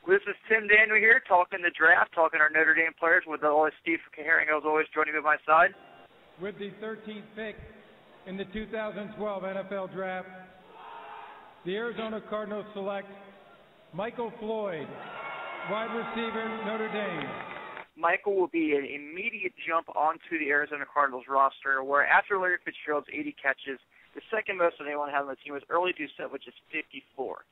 This is Tim Daniel here, talking the draft, talking our Notre Dame players with always Steve Herring, as always, joining me by my side. With the 13th pick in the 2012 NFL Draft, the Arizona Cardinals select Michael Floyd, wide receiver, Notre Dame. Michael will be an immediate jump onto the Arizona Cardinals roster, where after Larry Fitzgerald's 80 catches, the second most that anyone had on the team was early Doucette, which is 54.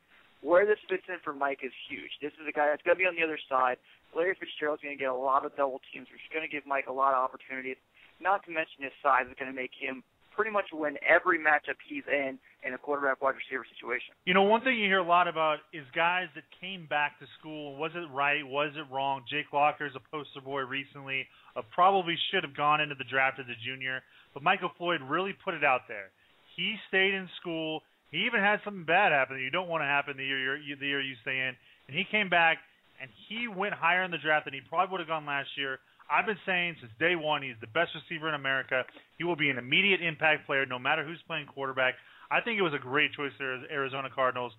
Where this fits in for Mike is huge. This is a guy that's going to be on the other side. Larry Fitzgerald's going to get a lot of double teams, which is going to give Mike a lot of opportunities. Not to mention his size is going to make him pretty much win every matchup he's in a quarterback wide receiver situation. You know, one thing you hear a lot about is guys that came back to school. Was it right? Was it wrong? Jake Locker's a poster boy recently. Probably should have gone into the draft as a junior. But Michael Floyd really put it out there. He stayed in school. He even had something bad happen that you don't want to happen the year you stay in. And he came back, and he went higher in the draft than he probably would have gone last year. I've been saying since day one he's the best receiver in America. He will be an immediate impact player no matter who's playing quarterback. I think it was a great choice there, Arizona Cardinals.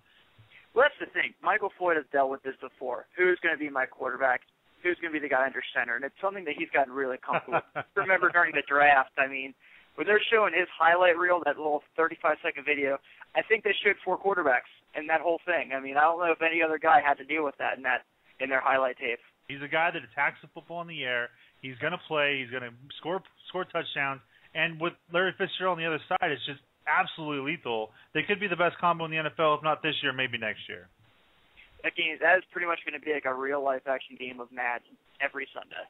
Well, that's the thing. Michael Floyd has dealt with this before. Who's going to be my quarterback? Who's going to be the guy under center? And it's something that he's gotten really comfortable with. Remember during the draft, I mean, when they're showing his highlight reel, that little 35-second video, I think they showed 4 quarterbacks in that whole thing. I mean, I don't know if any other guy had to deal with that in their highlight tape. He's a guy that attacks the football in the air. He's going to play. He's going to score touchdowns. And with Larry Fitzgerald on the other side, it's just absolutely lethal. They could be the best combo in the NFL, if not this year, maybe next year. Again, that is pretty much going to be like a real-life action game of Madden every Sunday.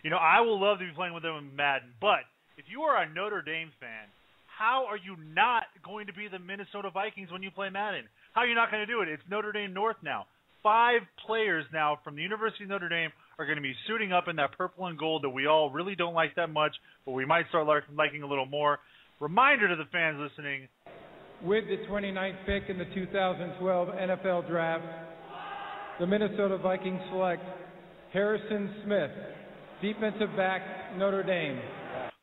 You know, I will love to be playing with them in Madden, but if you are a Notre Dame fan, how are you not going to be the Minnesota Vikings when you play Madden? How are you not going to do it? It's Notre Dame North now. 5 players now from the University of Notre Dame are going to be suiting up in that purple and gold that we all really don't like that much, but we might start liking a little more. Reminder to the fans listening. With the 29th pick in the 2012 NFL Draft, the Minnesota Vikings select Harrison Smith, defensive back, Notre Dame.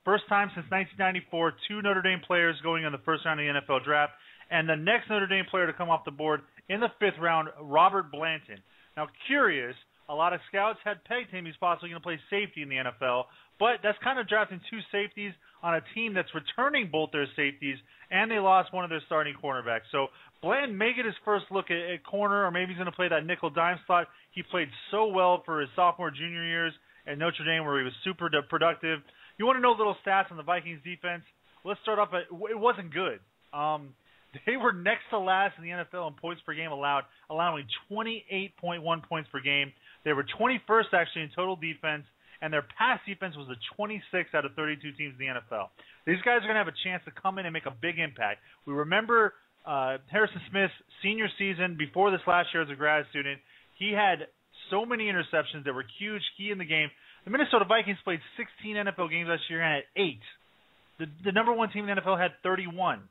First time since 1994, 2 Notre Dame players going in the first round of the NFL Draft, and the next Notre Dame player to come off the board in the 5th round, Robert Blanton. Now, curious, a lot of scouts had pegged him. He's possibly going to play safety in the NFL, but that's kind of drafting 2 safeties on a team that's returning both their safeties, and they lost one of their starting cornerbacks. So Blanton may get his first look at corner, or maybe he's going to play that nickel dime slot. He played so well for his sophomore, junior years at Notre Dame where he was super productive. You want to know little stats on the Vikings defense? Let's start off at it wasn't good. They were next to last in the NFL in points per game allowed, allowing 28.1 points per game. They were 21st actually in total defense, and their pass defense was the 26th out of 32 teams in the NFL. These guys are going to have a chance to come in and make a big impact. We remember Harrison Smith's senior season before this last year as a grad student. He had so many interceptions that were huge, key in the game. The Minnesota Vikings played 16 NFL games last year and had 8. The number 1 team in the NFL had 31.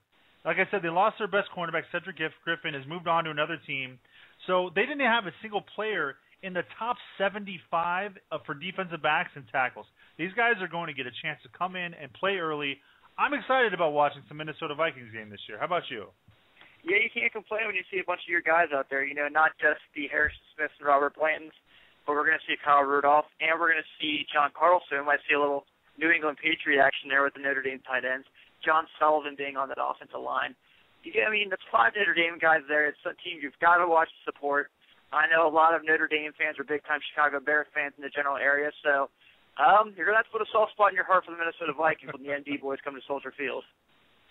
Like I said, they lost their best cornerback. Cedric Griffin has moved on to another team. So they didn't have a single player in the top 75 for defensive backs and tackles. These guys are going to get a chance to come in and play early. I'm excited about watching some Minnesota Vikings game this year. How about you? Yeah, you can't complain when you see a bunch of your guys out there. You know, not just the Harrison Smiths and Robert Blantons, but we're going to see Kyle Rudolph, and we're going to see John Carlson. We might see a little New England Patriot action there with the Notre Dame tight ends. John Sullivan being on that offensive line. I mean, that's 5 Notre Dame guys there. It's a team you've got to watch and support. I know a lot of Notre Dame fans are big-time Chicago Bears fans in the general area, so you're going to have to put a soft spot in your heart for the Minnesota Vikings when the ND boys come to Soldier Field.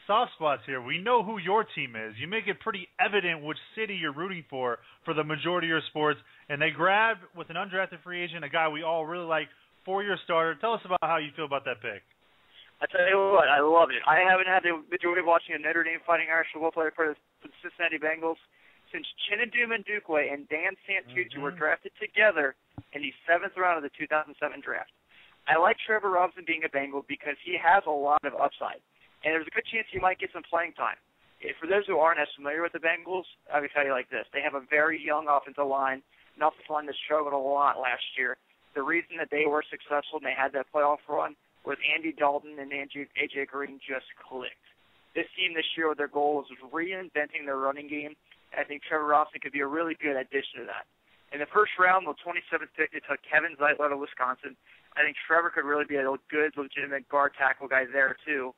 Soft spots here. We know who your team is. You make it pretty evident which city you're rooting for the majority of your sports, and they grabbed, with an undrafted free agent, a guy we all really like, 4-year starter. Tell us about how you feel about that pick. I tell you what, I love it. I haven't had the joy of watching a Notre Dame Fighting Irish football player for the Cincinnati Bengals since Chinedum Ndukwe and Dan Santucci were drafted together in the 7th round of the 2007 draft. I like Trevor Robinson being a Bengal because he has a lot of upside, and there's a good chance he might get some playing time. For those who aren't as familiar with the Bengals, I can tell you like this. They have a very young offensive line, an offensive line that struggled a lot last year. The reason that they were successful and they had that playoff run was Andy Dalton and A.J. Green just clicked. This team this year, their goal was reinventing their running game I think Trevor Robinson could be a really good addition to that. In the first round, the 27th pick, they took Kevin Zeitler out of Wisconsin. I think Trevor could really be a good, legitimate guard tackle guy there, too.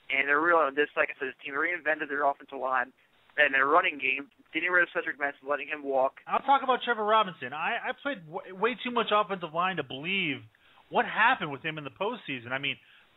And they're real, like I said, this team reinvented their offensive line and their running game, getting rid of Cedric Benson, letting him walk. I'll talk about Trevor Robinson. I played way too much offensive line to believe what happened with him in the postseason. I mean,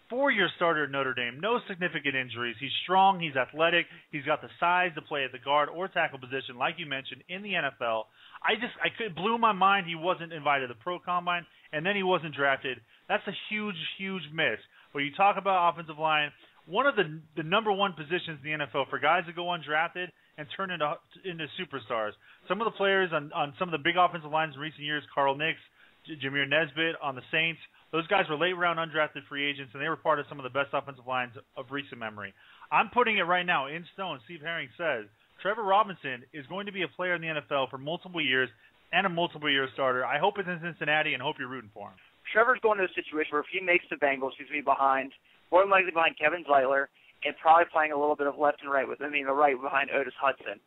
4-year starter at Notre Dame, no significant injuries. He's strong, he's athletic, he's got the size to play at the guard or tackle position, like you mentioned, in the NFL. It blew my mind he wasn't invited to the Pro Combine, and then he wasn't drafted. That's a huge, huge miss. When you talk about offensive line, one of the number one positions in the NFL for guys to go undrafted and turn into superstars. Some of the players on some of the big offensive lines in recent years, Carl Nicks, Jameer Nesbitt on the Saints, those guys were late-round undrafted free agents, and they were part of some of the best offensive lines of recent memory. I'm putting it right now in stone. Steve Herring says Trevor Robinson is going to be a player in the NFL for multiple years and a multiple-year starter. I hope it's in Cincinnati and hope you're rooting for him. Trevor's going to a situation where if he makes the Bengals, he's going to be behind, more than likely behind Kevin Zeitler, and probably playing a little bit of left and right the right behind Otis Hudson.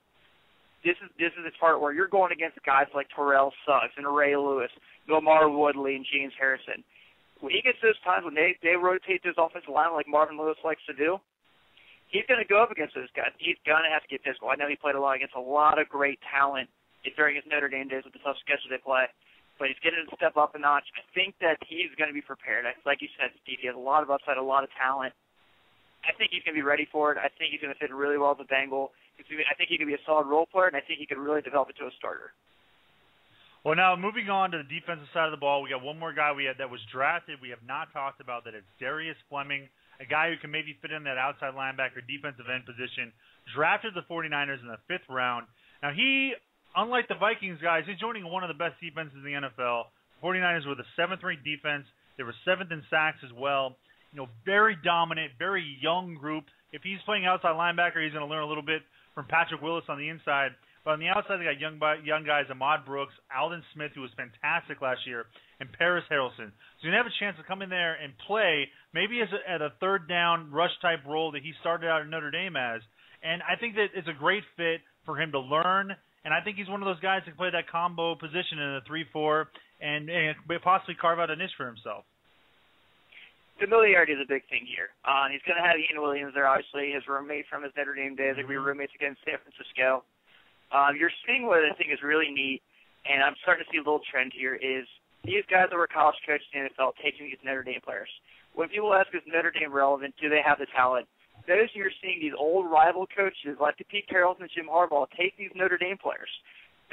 This is the part where you're going against guys like Terrell Suggs and Ray Lewis, Lamar Woodley, and James Harrison. When he gets those times when they rotate those offensive line like Marvin Lewis likes to do, he's going to go up against those guys. He's going to have to get physical. I know he played a lot against a lot of great talent during his Notre Dame days with the tough schedule they play, but he's getting to step up a notch. I think that he's going to be prepared. Like you said, Steve, he has a lot of upside, a lot of talent. I think he's going to be ready for it. I think he's going to fit really well with the Bengal. I think he could be a solid role player, and I think he could really develop into a starter. Well, now moving on to the defensive side of the ball, we got one more guy that was drafted we have not talked about, that is Darius Fleming, a guy who can maybe fit in that outside linebacker defensive end position, drafted the 49ers in the 5th round. Now he, unlike the Vikings guys, he's joining one of the best defenses in the NFL. The 49ers were the 7th-ranked defense. They were 7th in sacks as well. Very dominant, very young group. If he's playing outside linebacker, he's going to learn a little bit from Patrick Willis on the inside. But on the outside, they got young guys, Ahmad Brooks, Alden Smith, who was fantastic last year, and Paris Harrelson. So you're going to have a chance to come in there and play maybe at a third down rush-type role that he started out at Notre Dame as. And I think that it's a great fit for him to learn. And I think he's one of those guys that can play that combo position in a 3-4 and possibly carve out a niche for himself. Familiarity is a big thing here. He's going to have Ian Williams there, obviously, his roommate from his Notre Dame days. They're going to be roommates again in San Francisco. You're seeing what I think is really neat, and I'm starting to see a little trend here, is these guys that were college coaches in the NFL taking these Notre Dame players. When people ask, is Notre Dame relevant, do they have the talent? Those you're seeing these old rival coaches like Pete Carrollton and Jim Harbaugh take these Notre Dame players.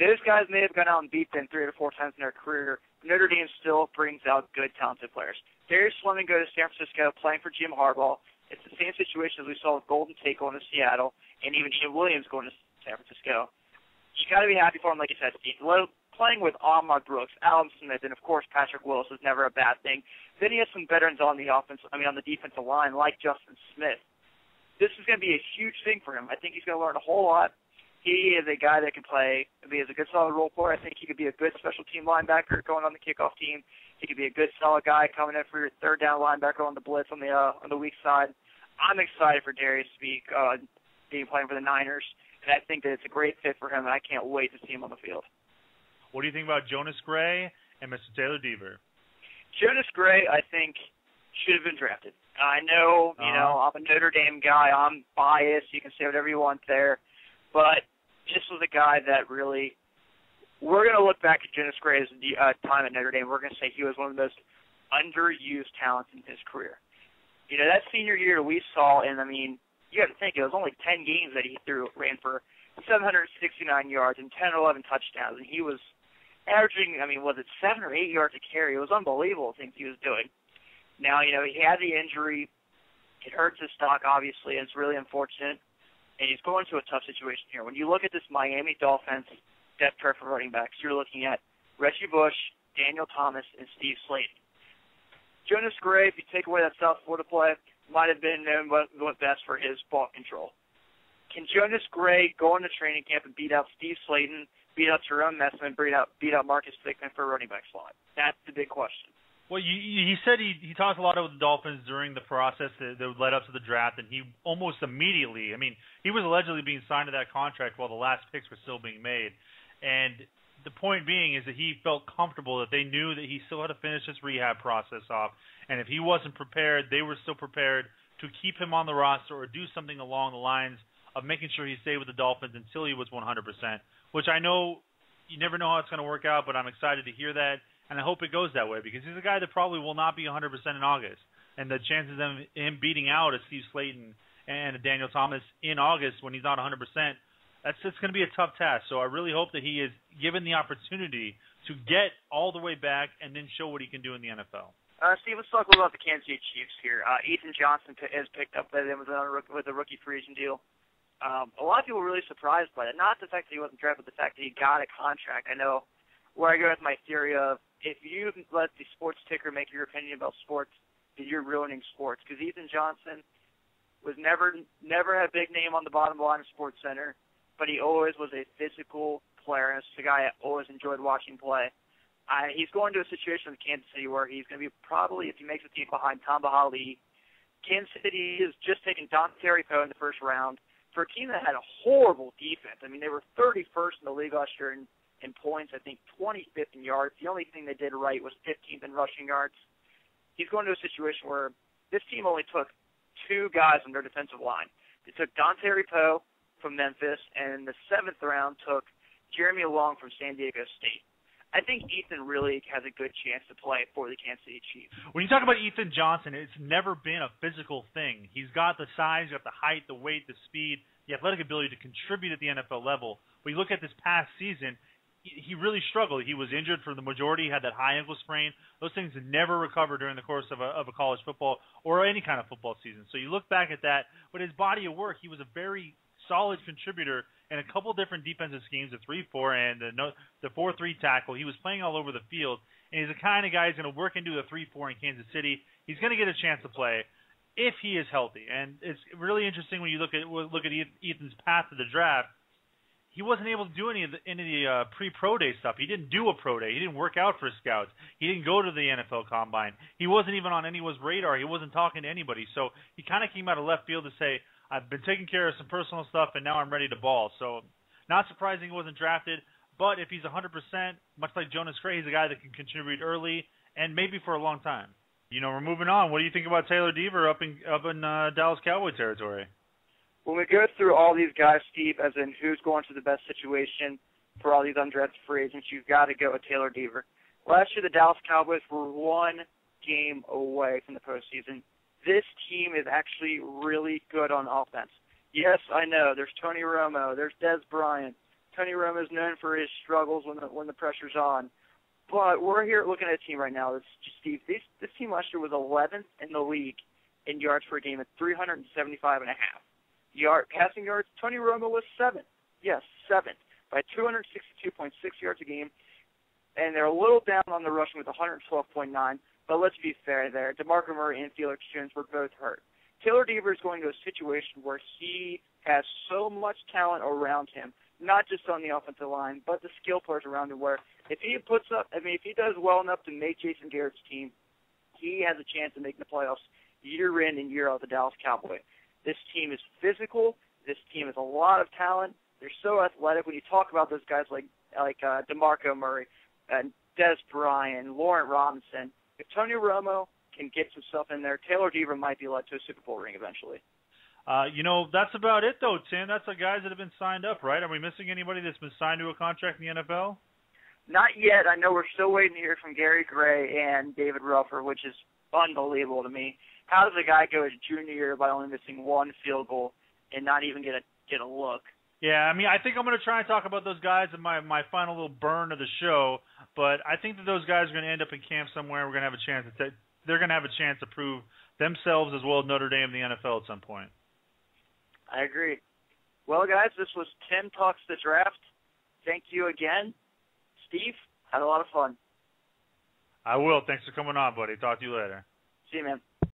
Those guys may have gone out and beat them 3 or 4 times in their career. Notre Dame still brings out good, talented players. Darius Fleming go to San Francisco playing for Jim Harbaugh. It's the same situation as we saw with Golden Tate going to Seattle and even Ian Williams going to San Francisco. You got to be happy for him, like you said, Steve. Playing with Ahmad Brooks, Alden Smith, and, of course, Patrick Willis is never a bad thing. Then he has some veterans on the defensive line like Justin Smith. This is going to be a huge thing for him. I think he's going to learn a whole lot. He is a guy that can play. He is a good, solid role player. I think he could be a good special team linebacker going on the kickoff team. He could be a good, solid guy coming in for your third down linebacker on the blitz on the weak side. I'm excited for Darius to be playing for the Niners, and I think that it's a great fit for him, and I can't wait to see him on the field. What do you think about Jonas Gray and Mr. Taylor Deaver? Jonas Gray, I think, should have been drafted. I know, I'm a Notre Dame guy. I'm biased. You can say whatever you want there. But this was a guy that really – we're going to look back at Jonas Gray's time at Notre Dame. We're going to say he was one of the most underused talents in his career. That senior year we saw, and, you got to think, it was only 10 games that he ran for 769 yards and 10 or 11 touchdowns. And he was averaging, was it 7 or 8 yards a carry? It was unbelievable the things he was doing. Now, he had the injury. It hurts his stock, obviously, and it's really unfortunate. And he's going through a tough situation here. When you look at this Miami Dolphins depth chart for running backs, you're looking at Reggie Bush, Daniel Thomas, and Steve Slayton. Jonas Gray, if you take away that South Florida play, might have been known what best for his ball control. Can Jonas Gray go into training camp and beat out Steve Slayton, beat out Jerome Messman, beat out Marcus Thigpen for a running back slot? That's the big question. Well, he said he talked a lot with the Dolphins during the process that led up to the draft, and he almost immediately, he was allegedly being signed to that contract while the last picks were still being made. And the point being is that he felt comfortable that they knew that he still had to finish his rehab process off, and if he wasn't prepared, they were still prepared to keep him on the roster or do something along the lines of making sure he stayed with the Dolphins until he was 100%, which I know you never know how it's going to work out, but I'm excited to hear that. And I hope it goes that way because he's a guy that probably will not be 100% in August. And the chances of him beating out a Steve Slayton and a Daniel Thomas in August when he's not 100%, it's going to be a tough task. So I really hope that he is given the opportunity to get all the way back and then show what he can do in the NFL. Steve, let's talk a little about the Kansas City Chiefs here. Ethan Johnson is picked up by them with a rookie free agent deal. A lot of people were really surprised by that. Not the fact that he wasn't drafted, but the fact that he got a contract. I know where I go with my theory of if you let the sports ticker make your opinion about sports, then you're ruining sports. Because Ethan Johnson was never had a big name on the bottom line of Sports Center, but he always was a physical player, and it's a guy I always enjoyed watching play. He's going to a situation with Kansas City where he's going to be probably, if he makes a team behind Tamba Hali, Kansas City is just taking Dontari Poe in the first round for a team that had a horrible defense. They were 31st in the league last year in points, I think 25th in yards. The only thing they did right was 15th in rushing yards. He's going to a situation where this team only took two guys on their defensive line. They took Dontari Poe from Memphis, and in the 7th round took Jeremy Long from San Diego State. I think Ethan really has a good chance to play for the Kansas City Chiefs. When you talk about Ethan Johnson, it's never been a physical thing. He's got the size, he's got the height, the weight, the speed, the athletic ability to contribute at the NFL level. But you look at this past season, he really struggled. He was injured for the majority. He had that high ankle sprain. Those things never recover during the course of a college football or any kind of football season. So you look back at that, but his body of work, he was a very solid contributor in a couple different defensive schemes, the 3-4 and the 4-3 tackle. He was playing all over the field, and he's the kind of guy who's going to work into the 3-4 in Kansas City. He's going to get a chance to play if he is healthy. And it's really interesting when you look at Ethan's path to the draft. He wasn't able to do any of the pre-pro day stuff. He didn't do a pro day. He didn't work out for scouts. He didn't go to the NFL Combine. He wasn't even on anyone's radar. He wasn't talking to anybody. So he kind of came out of left field to say, I've been taking care of some personal stuff, and now I'm ready to ball. So not surprising he wasn't drafted, but if he's 100%, much like Jonas Gray, he's a guy that can contribute early and maybe for a long time. We're moving on. What do you think about Taylor Deaver up in Dallas Cowboy territory? When we go through all these guys, Steve, as in who's going to the best situation for all these undrafted free agents, you've got to go with Taylor Deaver. Last year, the Dallas Cowboys were one game away from the postseason. This team is actually really good on offense. Yes, I know. There's Tony Romo. There's Des Bryant. Tony Romo is known for his struggles when the pressure's on. But we're here looking at a team right now. Steve, this team last year was 11th in the league in yards per game at 375.5. Passing yards, Tony Romo was 7th. Yes, 7th by 262.6 yards a game. And they're a little down on the rushing with 112.9. But let's be fair there. DeMarco Murray and Felix Jones were both hurt. Taylor Deaver is going to a situation where he has so much talent around him, not just on the offensive line, but the skill players around him, where if he does well enough to make Jason Garrett's team, he has a chance of making the playoffs year in and year out with the Dallas Cowboys. This team is physical. This team has a lot of talent. They're so athletic. When you talk about those guys like DeMarco Murray and Des Bryant, Laurent Robinson, if Tony Romo can get some stuff in there, Taylor Deaver might be led to a Super Bowl ring eventually. That's about it, though, Tim. That's the guys that have been signed up, right? Are we missing anybody that's been signed to a contract in the NFL? Not yet. I know we're still waiting to hear from Gary Gray and David Rufford, which is unbelievable to me. How does a guy go his junior year by only missing one field goal and not even get a look? Yeah, I think I'm going to try and talk about those guys in my final little burn of the show, but I think that those guys are going to end up in camp somewhere. We're going to have a chance they're going to have a chance to prove themselves as well as Notre Dame in the NFL at some point. I agree. Well, guys, this was Tim Talks the Draft. Thank you again. Steve, had a lot of fun. I will. Thanks for coming on, buddy. Talk to you later. See you, man.